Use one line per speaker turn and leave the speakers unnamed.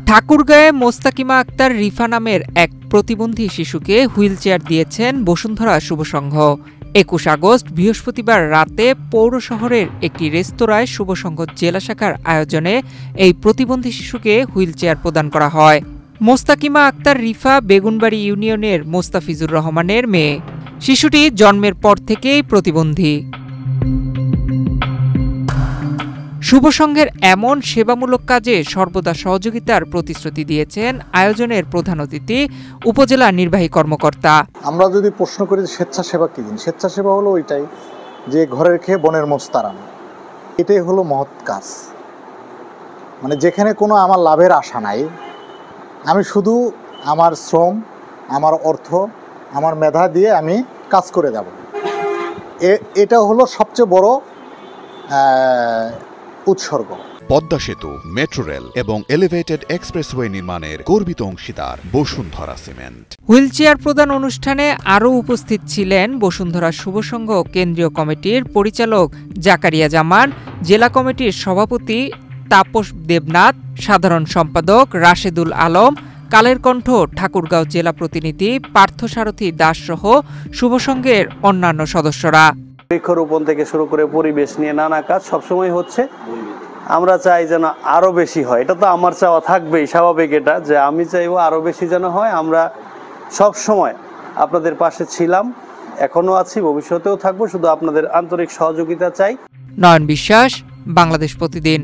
ঠাকুরগাঁয়ে মোস্তাকিমা আক্তার রিফা নামের এক প্রতিবন্ধী শিশুকে হুইল চেয়ার দিয়েছেন বসুন্ধরা শুভ সংঘ। ২১ আগস্ট বৃহস্পতিবার রাতে পৌর শহরের একটি রেস্তোরাঁয় শুভ সংঘ জেলা শাখার আয়োজনে এই প্রতিবন্ধী শিশুকে হুইল চেয়ার প্রদান করা হয়। মোস্তাকিমা আক্তার রিফা বেগুনবাড়ি ইউনিয়নের মোস্তাফিজুর রহমানের মেয়ে। শিশুটি জন্মের পর থেকেই প্রতিবন্ধী। শুভ সংঘের এমন সেবামূলক কাজে সর্বদা সহযোগিতার প্রতিশ্রুতি দিয়েছেন আয়োজনের প্রধান অতিথি উপজেলা নির্বাহী কর্মকর্তা।
আমরা যদি প্রশ্ন করি স্বেচ্ছাসেবা কি জিনিস, স্বেচ্ছাসেবা হলো ওইটাই যে ঘরের খেয়ে বনের মোষ তাড়ানো। এটাই হলো মহৎ কাজ। মানে যেখানে কোনো আমার লাভের আশা নাই, আমি শুধু আমার শ্রম, আমার অর্থ, আমার মেধা দিয়ে আমি কাজ করে যাব, এটা হলো সবচেয়ে বড় উৎসর্গ।
পদ্মা সেতু, মেট্রো রেল এবং এলিভেটেড এক্সপ্রেসওয়ে নির্মাণের গর্বিত অংশীদার বসুন্ধরা সিমেন্ট।
হুইল চেয়ার প্রদান অনুষ্ঠানে আরও উপস্থিত ছিলেন বসুন্ধরা শুভ সংঘ কেন্দ্রীয় কমিটির পরিচালক জাকারিয়া জামান, জেলা কমিটির সভাপতি তাপস দেবনাথ, সাধারণ সম্পাদক রাশেদুল আলম, কালের কণ্ঠ ঠাকুরগাঁও জেলা প্রতিনিধি পার্থসারথী দাস সহ শুভ সংঘের অন্যান্য সদস্যরা।
বৃক্ষরোপণ থেকে শুরু করে পরিবেশ নিয়ে নানা কাজ সবসময় হচ্ছে। আমরা চাই যেন আরো বেশি হয়। এটা তো আমার চাওয়া থাকবেই, স্বাভাবিক এটা, যে আমি চাইবো আরো বেশি যেন হয়। আমরা সব সময় আপনাদের পাশে ছিলাম, এখনো আছি, ভবিষ্যতেও থাকবো। শুধু আপনাদের আন্তরিক সহযোগিতা চাই।
নয়ন বিশ্বাস, বাংলাদেশ প্রতিদিন।